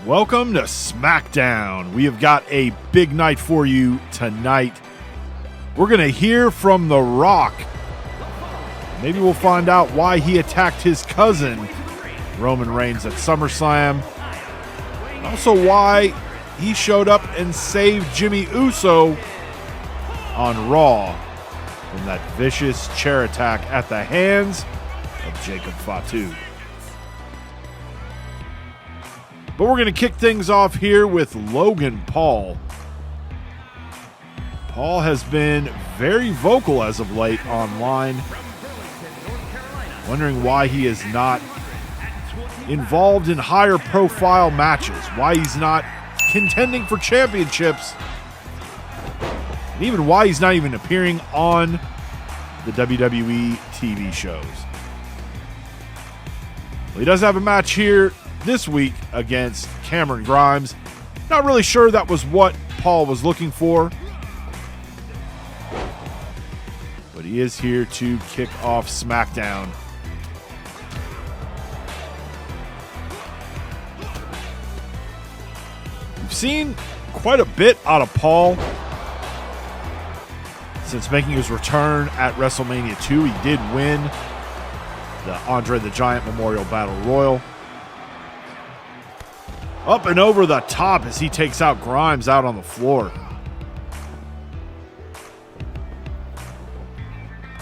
Welcome to Smackdown. We have got a big night for you tonight. We're going to hear from The Rock. Maybe we'll find out why he attacked his cousin, Roman Reigns, at Summerslam. And also why he showed up and saved Jimmy Uso on Raw from that vicious chair attack at the hands of Jacob Fatu. But we're going to kick things off here with Logan Paul. Paul has been very vocal as of late online, wondering why he is not involved in higher profile matches, why he's not contending for championships, and even why he's not even appearing on the WWE TV shows. Well, he does have a match here this week against Cameron Grimes. Not really sure that was what Paul was looking for, but he is here to kick off SmackDown. We've seen quite a bit out of Paul since making his return at WrestleMania 2. He did win the Andre the Giant Memorial Battle Royal. Up and over the top as he takes out Grimes out on the floor.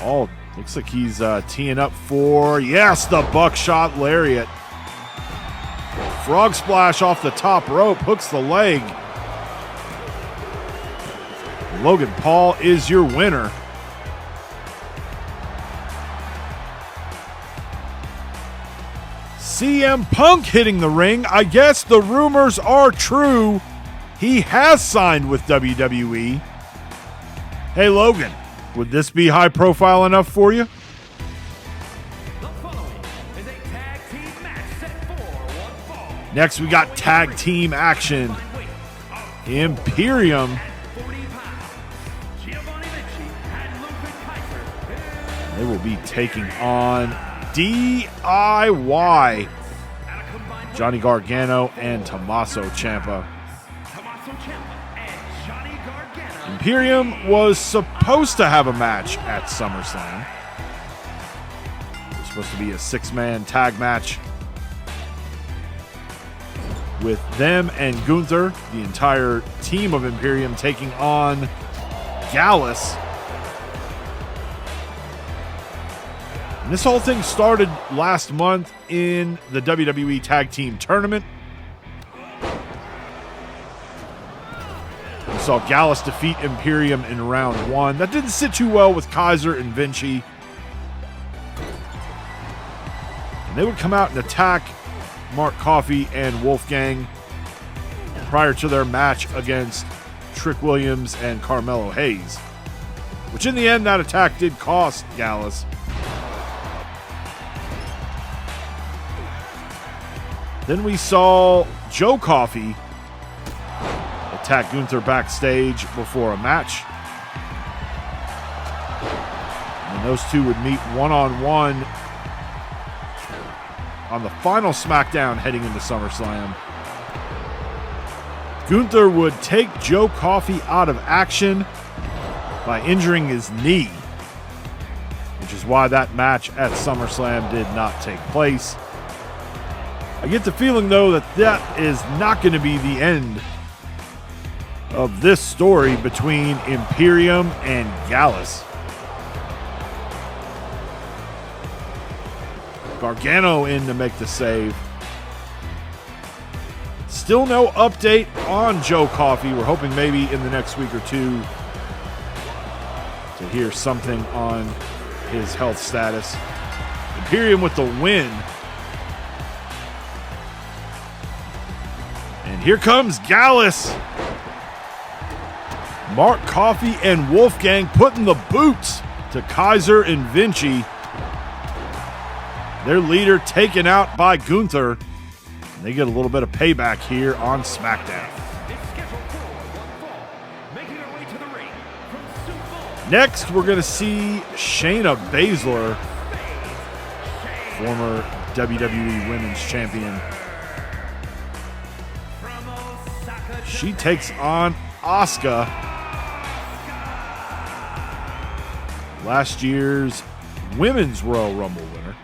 Oh, looks like he's teeing up for, yes, the buckshot lariat. Frog splash off the top rope, hooks the leg. Logan Paul is your winner. CM Punk hitting the ring. I guess the rumors are true. He has signed with WWE. Hey, Logan, would this be high profile enough for you? The following is a tag team match set for one fall. Next, we got tag team action. Imperium. They will be taking on DIY, Johnny Gargano and Tommaso Ciampa. Imperium was supposed to have a match at SummerSlam. It was supposed to be a six-man tag match with them and Gunther, the entire team of Imperium, taking on Gallus. And this whole thing started last month in the WWE Tag Team Tournament. We saw Gallus defeat Imperium in round one. That didn't sit too well with Kaiser and Vinci. And they would come out and attack Mark Coffey and Wolfgang prior to their match against Trick Williams and Carmelo Hayes, which in the end, that attack did cost Gallus. Then we saw Joe Coffey attack Gunther backstage before a match. And those two would meet one-on-one on the final SmackDown heading into SummerSlam. Gunther would take Joe Coffey out of action by injuring his knee, which is why that match at SummerSlam did not take place. I get the feeling, though, that is not going to be the end of this story between Imperium and Gallus. Gargano in to make the save. Still no update on Joe Coffey. We're hoping maybe in the next week or two to hear something on his health status. Imperium with the win. And here comes Gallus. Mark Coffey and Wolfgang putting the boots to Kaiser and Vinci. Their leader taken out by Gunther. And they get a little bit of payback here on SmackDown. Next, we're going to see Shayna Baszler, former WWE Women's Champion, She takes on Asuka, last year's Women's Royal Rumble winner.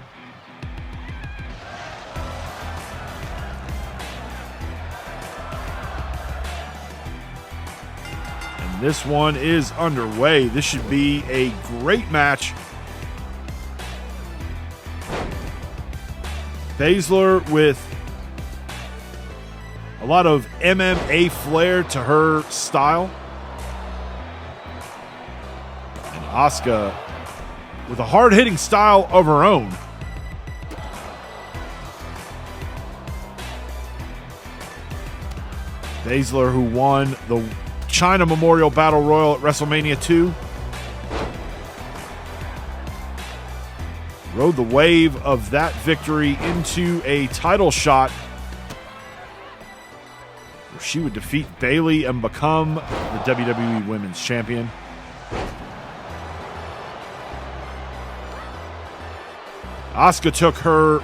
And this one is underway. This should be a great match. Baszler with a lot of MMA flair to her style. And Asuka with a hard-hitting style of her own. Baszler, who won the China Memorial Battle Royal at WrestleMania 2. Rode the wave of that victory into a title shot where she would defeat Bayley and become the WWE Women's Champion. Asuka took her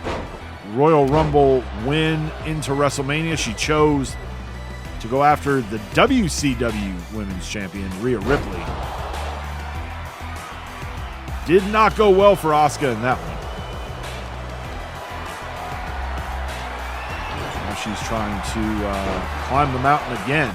Royal Rumble win into WrestleMania. She chose to go after the WCW Women's Champion, Rhea Ripley. Did not go well for Asuka in that one. Now she's trying to climb the mountain again.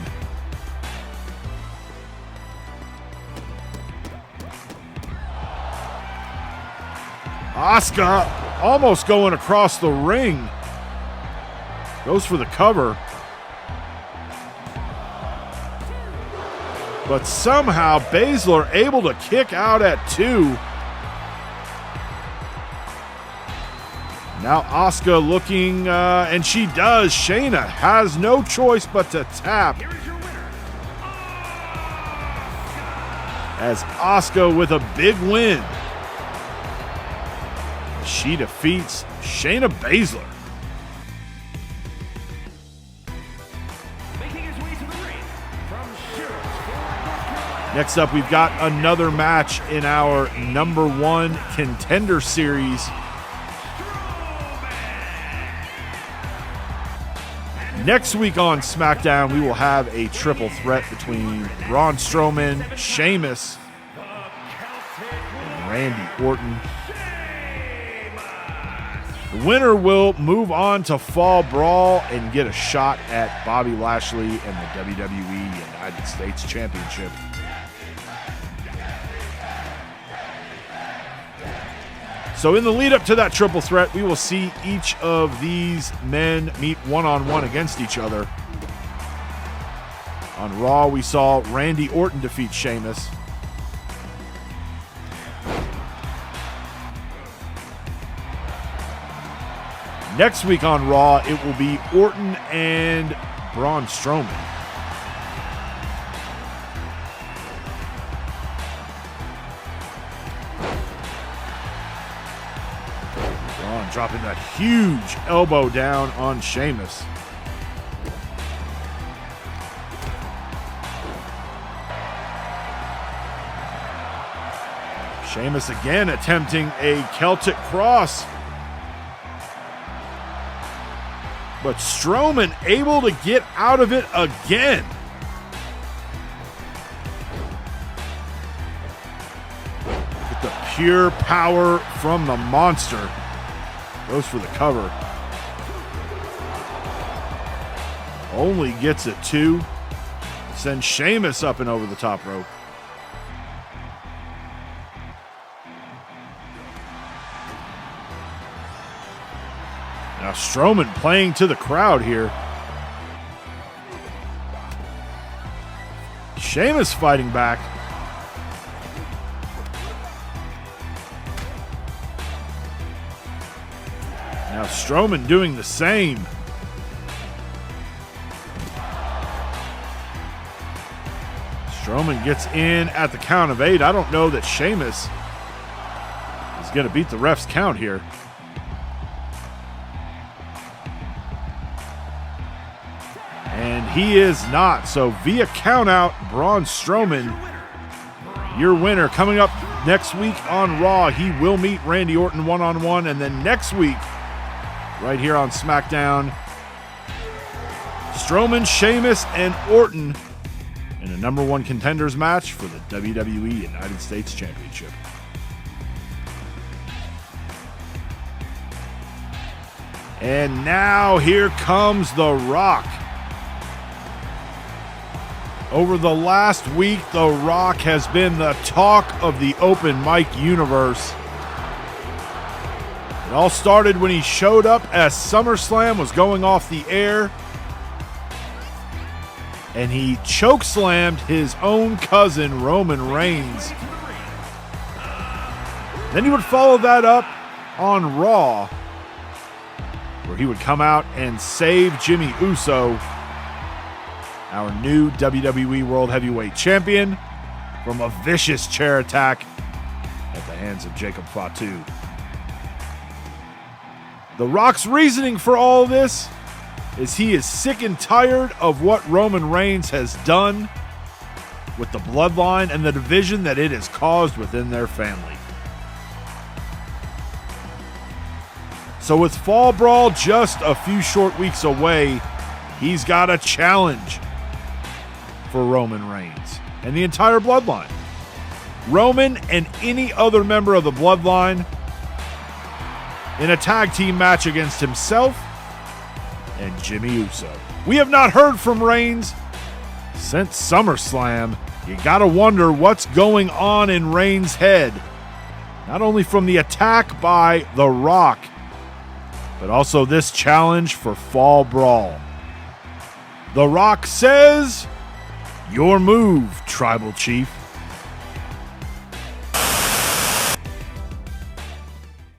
Asuka almost going across the ring. Goes for the cover. But somehow Baszler able to kick out at 2. Now Asuka looking, and she does. Shayna has no choice but to tap. As Asuka with a big win. She defeats Shayna Baszler. Next up, we've got another match in our #1 Contender Series. Next week on Smackdown, we will have a triple threat between Braun Strowman, Sheamus, and Randy Orton. The winner will move on to Fall Brawl and get a shot at Bobby Lashley and the WWE United States Championship. So in the lead up to that triple threat, we will see each of these men meet one-on-one against each other. On Raw, we saw Randy Orton defeat Sheamus. Next week on Raw, it will be Orton and Braun Strowman. Braun dropping that huge elbow down on Sheamus. Sheamus again attempting a Celtic cross. But Strowman able to get out of it again. Look at the pure power from the monster. Goes for the cover. Only gets it 2. Sends Sheamus up and over the top rope. Now Strowman playing to the crowd here. Sheamus fighting back. Now Strowman doing the same. Strowman gets in at the count of 8. I don't know that Sheamus is going to beat the ref's count here. And he is not. So via countout, Braun Strowman, your winner. Coming up next week on Raw, he will meet Randy Orton one-on-one. And then next week, right here on SmackDown, Strowman, Sheamus, and Orton in a number one contenders match for the WWE United States Championship. And now here comes The Rock. Over the last week, The Rock has been the talk of the open mic universe. It all started when he showed up as Summerslam was going off the air, and he chokeslammed his own cousin, Roman Reigns. Then he would follow that up on Raw, where he would come out and save Jimmy Uso, our new WWE World Heavyweight Champion, from a vicious chair attack at the hands of Jacob Fatu. The Rock's reasoning for all this is he is sick and tired of what Roman Reigns has done with the bloodline and the division that it has caused within their family. So with Fall Brawl just a few short weeks away, he's got a challenge for Roman Reigns and the entire bloodline. Roman and any other member of the bloodline in a tag team match against himself and Jimmy Uso. We have not heard from Reigns since SummerSlam. You gotta wonder what's going on in Reigns' head. Not only from the attack by The Rock, but also this challenge for Fall Brawl. The Rock says, "Your move, Tribal Chief."